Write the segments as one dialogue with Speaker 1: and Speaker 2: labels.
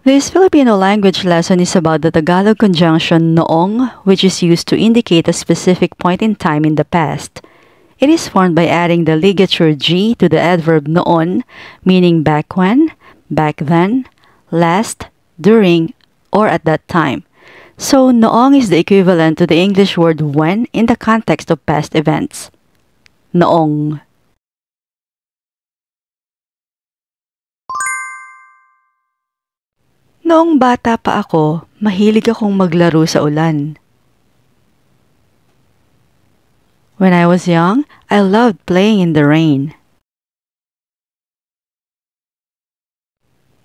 Speaker 1: This Filipino language lesson is about the Tagalog conjunction noong, which is used to indicate a specific point in time in the past. It is formed by adding the ligature G to the adverb noon, meaning back when, back then, last, during, or at that time. So, noong is the equivalent to the English word when in the context of past events. Noong. Noong bata pa ako, mahilig akong maglaro sa ulan. When I was young, I loved playing in the rain.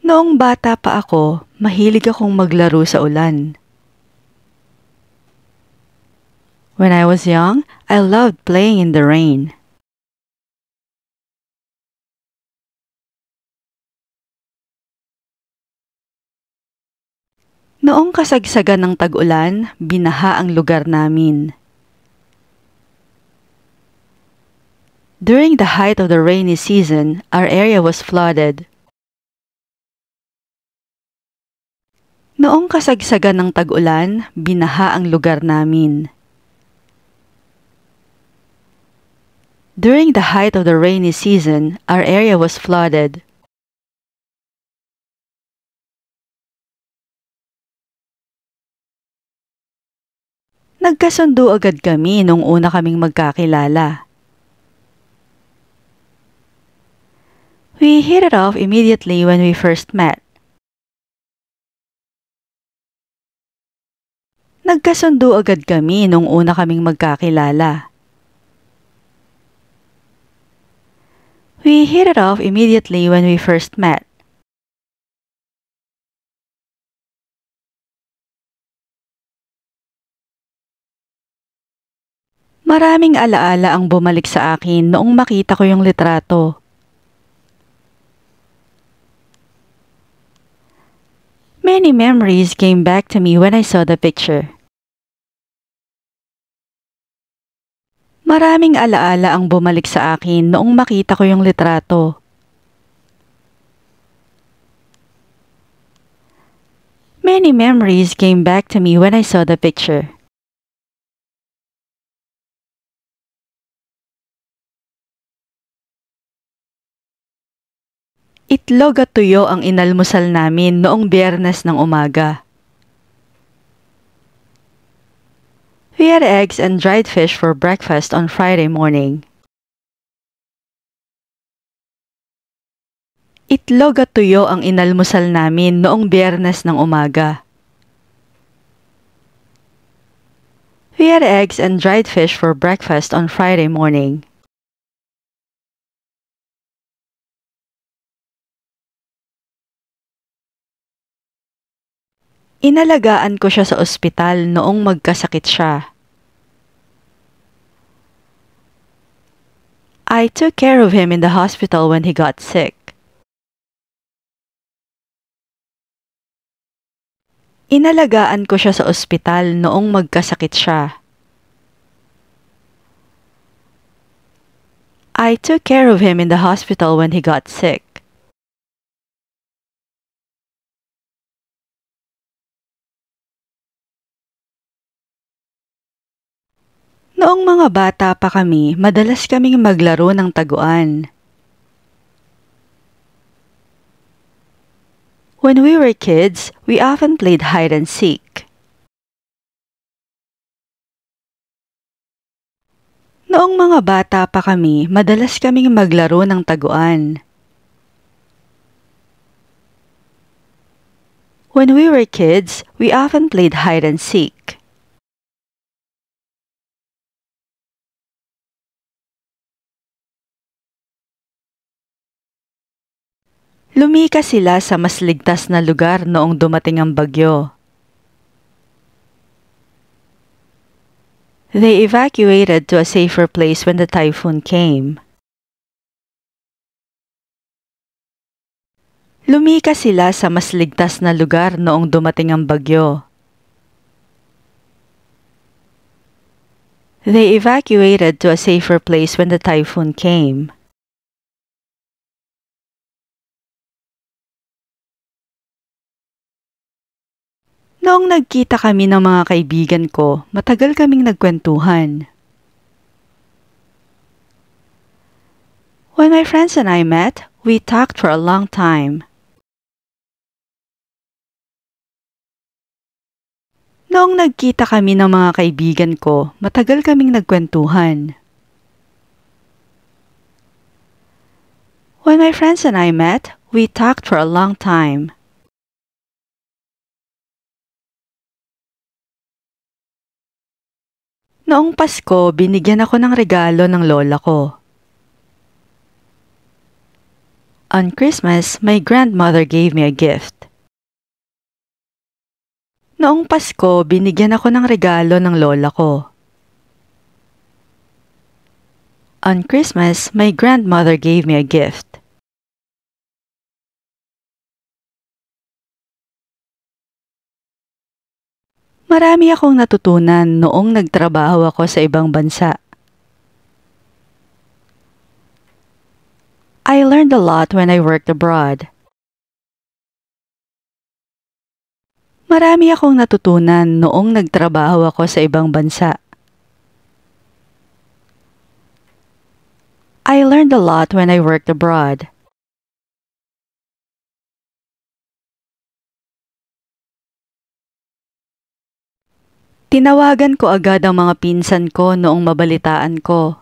Speaker 1: Noong bata pa ako, mahilig akong maglaro sa ulan. When I was young, I loved playing in the rain. Noong kasagsagan ng tag-ulan, binaha ang lugar namin. During the height of the rainy season, our area was flooded. Noong kasagsagan ng tag-ulan, binaha ang lugar namin. During the height of the rainy season, our area was flooded. Nagkasundo agad kami nung una kaming magkakilala. We hit it off immediately when we first met. Nagkasundo agad kami nung una kaming magkakilala. We hit it off immediately when we first met. Maraming alaala ang bumalik sa akin noong makita ko yung litrato. Many memories came back to me when I saw the picture. Maraming alaala ang bumalik sa akin noong makita ko yung litrato. Many memories came back to me when I saw the picture. Itlog at tuyo ang inalmusal namin noong Biyernes ng umaga. We had eggs and dried fish for breakfast on Friday morning. Itlog at tuyo ang inalmusal namin noong Biyernes ng umaga. We had eggs and dried fish for breakfast on Friday morning. Inalagaan ko siya sa ospital noong magkasakit siya. I took care of him in the hospital when he got sick. Inalagaan ko siya sa ospital noong magkasakit siya. I took care of him in the hospital when he got sick. Noong mga bata pa kami, madalas kaming maglaro ng taguan. When we were kids, we often played hide and seek. Noong mga bata pa kami, madalas kaming maglaro ng taguan. When we were kids, we often played hide and seek. Lumikas sila sa mas ligtas na lugar noong dumating ang bagyo. They evacuated to a safer place when the typhoon came. Lumikas sila sa mas ligtas na lugar noong dumating ang bagyo. They evacuated to a safer place when the typhoon came. Noong nagkita kami ng mga kaibigan ko, matagal kaming nagkwentuhan. When my friends and I met, we talked for a long time. Noong nagkita kami ng mga kaibigan ko, matagal kaming nagkwentuhan. When my friends and I met, we talked for a long time. Noong Pasko, binigyan ako ng regalo ng lola ko. On Christmas, my grandmother gave me a gift. Noong Pasko, binigyan ako ng regalo ng lola ko. On Christmas, my grandmother gave me a gift. Marami akong natutunan noong nagtrabaho ako sa ibang bansa. I learned a lot when I worked abroad. Marami akong natutunan noong nagtrabaho ako sa ibang bansa. I learned a lot when I worked abroad. Tinawagan ko agad ang mga pinsan ko noong mabalitaan ko.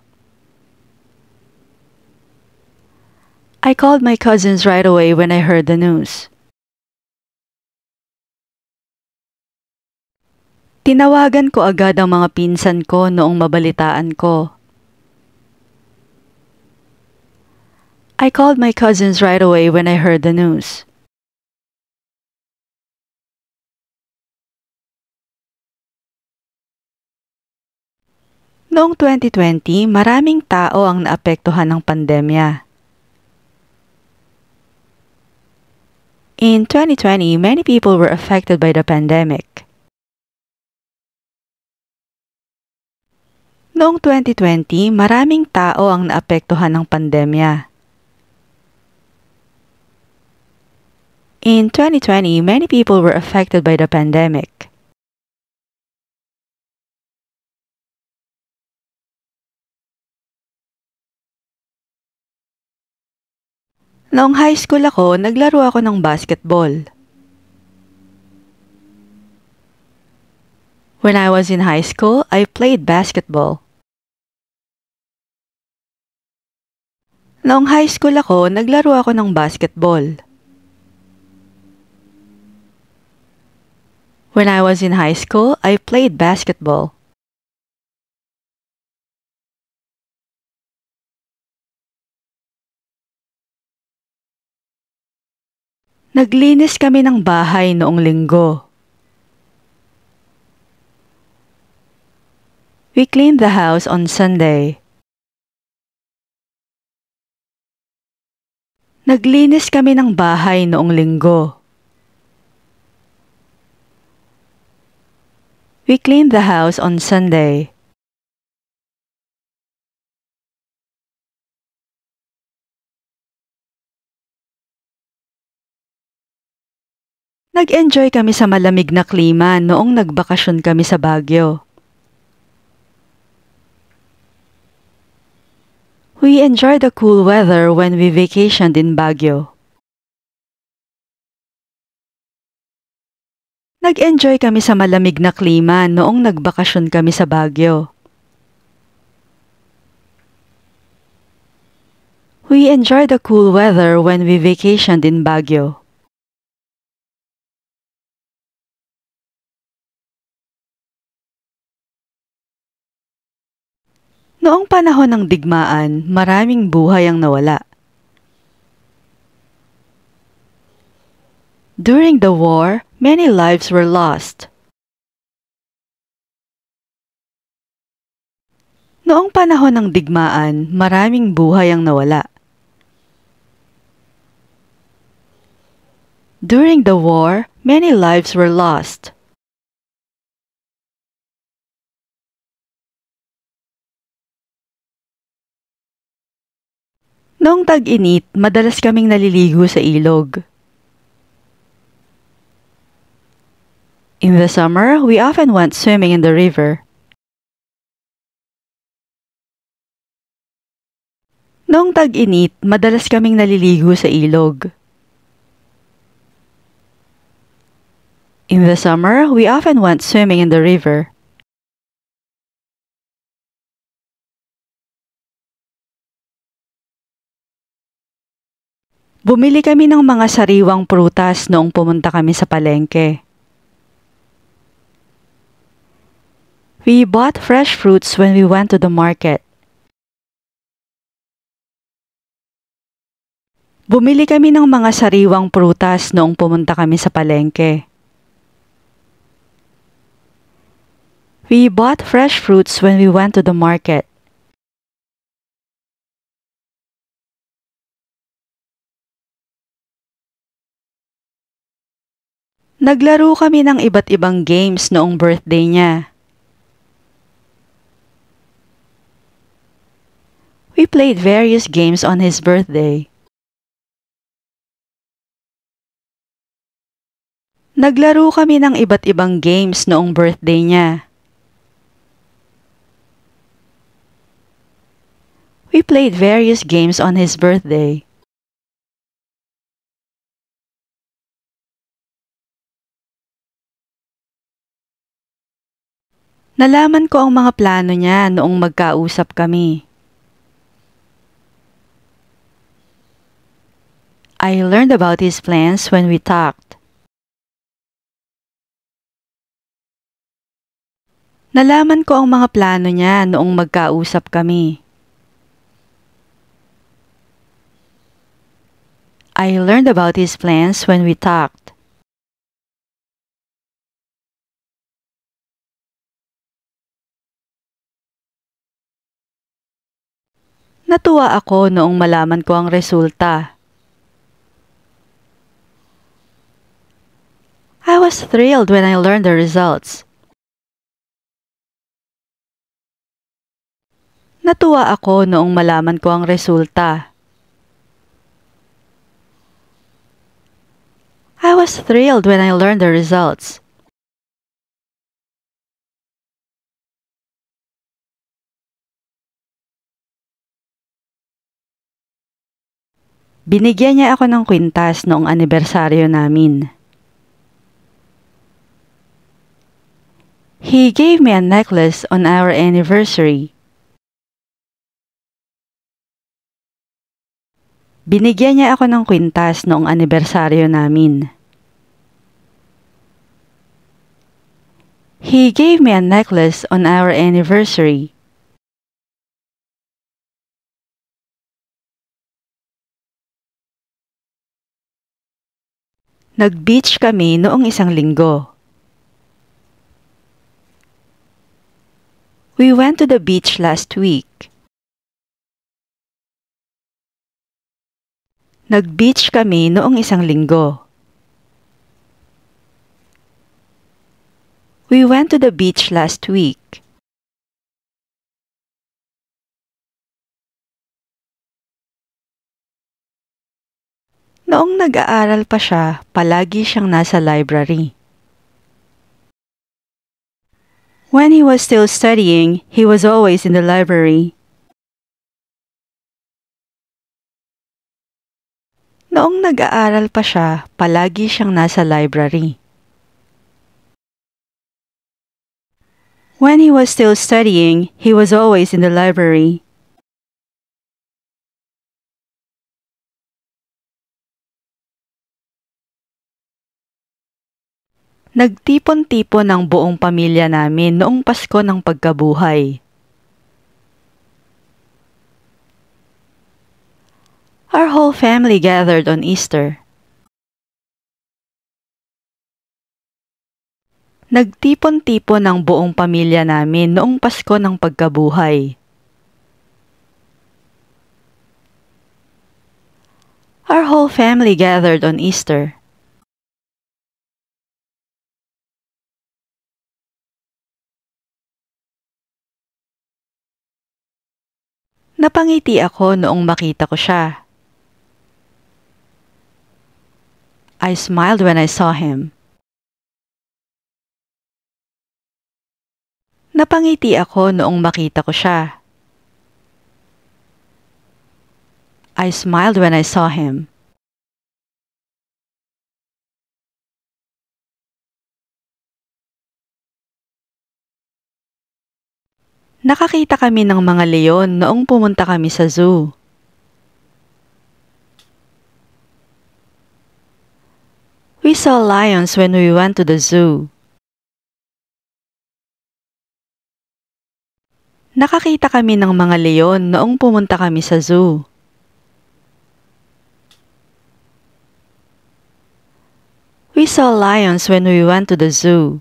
Speaker 1: I called my cousins right away when I heard the news. Tinawagan ko agad ang mga pinsan ko noong mabalitaan ko. I called my cousins right away when I heard the news. Noong 2020, maraming tao ang naapektuhan ng pandemya. In 2020, many people were affected by the pandemic. Noong 2020, maraming tao ang naapektuhan ng pandemya. In 2020, many people were affected by the pandemic. Noong high school ako, naglaro ako ng basketball. When I was in high school, I played basketball. Noong high school ako, naglaro ako ng basketball. When I was in high school, I played basketball. Naglinis kami ng bahay noong linggo. We cleaned the house on Sunday. Naglinis kami ng bahay noong linggo. We cleaned the house on Sunday. Nag-enjoy kami sa malamig na klima noong nagbakasyon kami sa Baguio. We enjoyed the cool weather when we vacationed in Baguio. Nag-enjoy kami sa malamig na klima noong nagbakasyon kami sa Baguio. We enjoyed the cool weather when we vacationed in Baguio. Noong panahon ng digmaan, maraming buhay ang nawala. During the war, many lives were lost. Noong panahon ng digmaan, maraming buhay ang nawala. During the war, many lives were lost. Noong tag-init, madalas kaming naliligo sa ilog. In the summer, we often went swimming in the river. Noong tag-init, madalas kaming naliligo sa ilog. In the summer, we often went swimming in the river. Bumili kami ng mga sariwang prutas noong pumunta kami sa palengke. We bought fresh fruits when we went to the market. Bumili kami ng mga sariwang prutas noong pumunta kami sa palengke. We bought fresh fruits when we went to the market. Naglaro kami ng iba't ibang games noong birthday niya. We played various games on his birthday. Naglaro kami ng iba't ibang games noong birthday niya. We played various games on his birthday. Nalaman ko ang mga plano niya noong magkausap kami. I learned about his plans when we talked. Nalaman ko ang mga plano niya noong magkausap kami. I learned about his plans when we talked. Natuwa ako noong malaman ko ang resulta. I was thrilled when I learned the results. Natuwa ako noong malaman ko ang resulta. I was thrilled when I learned the results. Binigyan niya ako ng kwintas noong anibersaryo namin. He gave me a necklace on our anniversary. Binigyan niya ako ng kwintas noong anibersaryo namin. He gave me a necklace on our anniversary. Nag-beach kami noong isang linggo. We went to the beach last week. Nag-beach kami noong isang linggo. We went to the beach last week. Noong nag-aaral pa siya, palagi siyang nasa library. When he was still studying, he was always in the library. Noong nag-aaral pa siya, palagi siyang nasa library. When he was still studying, he was always in the library. Nagtipon-tipon ang buong pamilya namin noong Pasko ng pagkabuhay. Our whole family gathered on Easter. Nagtipon-tipon ang buong pamilya namin noong Pasko ng pagkabuhay. Our whole family gathered on Easter. Napangiti ako noong makita ko siya. I smiled when I saw him. Napangiti ako noong makita ko siya. I smiled when I saw him. Nakakita kami ng mga leon noong pumunta kami sa zoo. We saw lions when we went to the zoo. Nakakita kami ng mga leon noong pumunta kami sa zoo. We saw lions when we went to the zoo.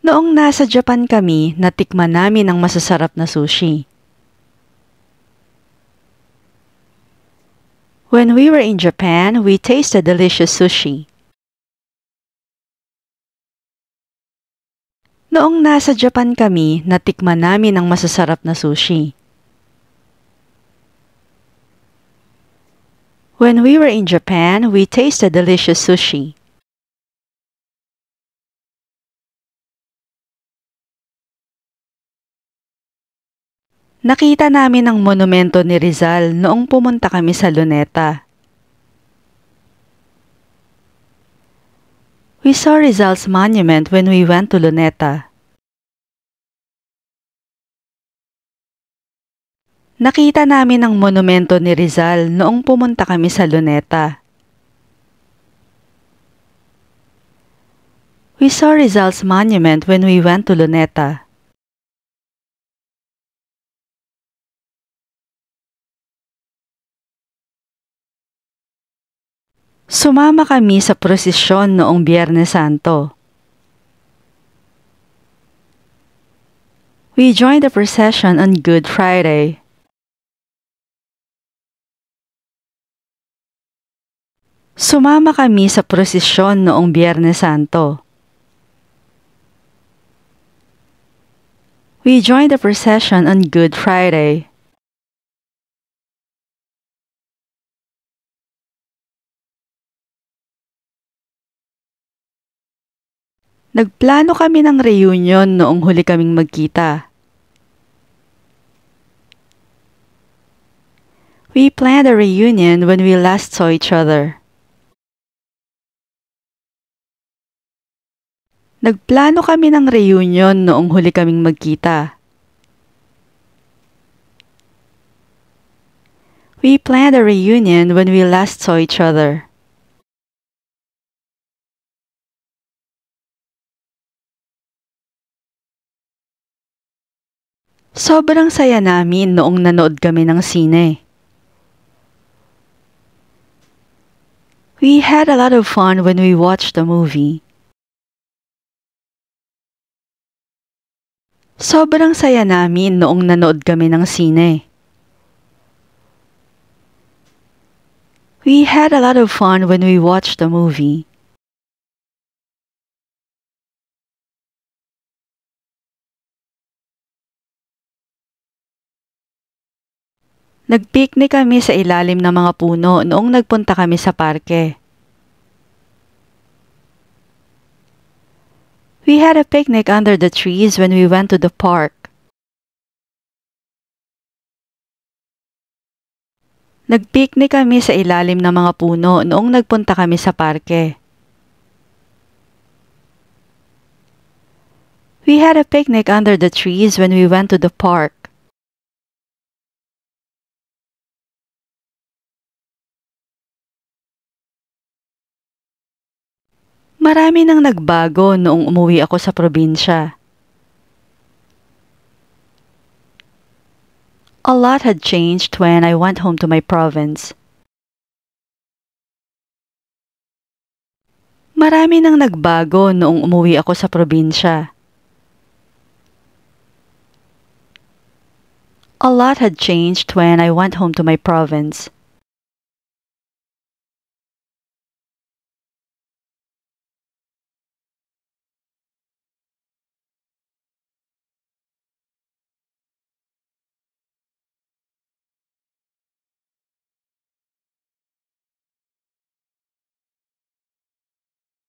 Speaker 1: Noong nasa Japan kami, natikman namin ang masasarap na sushi. When we were in Japan, we tasted delicious sushi. Noong nasa Japan kami, natikman namin ang masasarap na sushi. When we were in Japan, we tasted delicious sushi. Nakita namin ang monumento ni Rizal noong pumunta kami sa Luneta. We saw Rizal's monument when we went to Luneta. Nakita namin ang monumento ni Rizal noong pumunta kami sa Luneta. We saw Rizal's monument when we went to Luneta. Sumama kami sa prosesyon noong Biyernes Santo. We joined the procession on Good Friday. Sumama kami sa prosesyon noong Biyernes Santo. We joined the procession on Good Friday. Nagplano kami ng reunion noong huli kaming magkita. We planned a reunion when we last saw each other. Nagplano kami ng reunion noong huli kaming magkita. We planned a reunion when we last saw each other. Sobrang saya namin noong nanood kami ng sine. We had a lot of fun when we watched the movie. Sobrang saya namin noong nanood kami ng sine. We had a lot of fun when we watched the movie. Nagpiknik kami sa ilalim ng mga puno noong nagpunta kami sa parke. We had a picnic under the trees when we went to the park. Nagpiknik kami sa ilalim ng mga puno noong nagpunta kami sa parke. We had a picnic under the trees when we went to the park. Marami nang nagbago noong umuwi ako sa probinsya. A lot had changed when I went home to my province. Marami nang nagbago noong umuwi ako sa probinsya. A lot had changed when I went home to my province.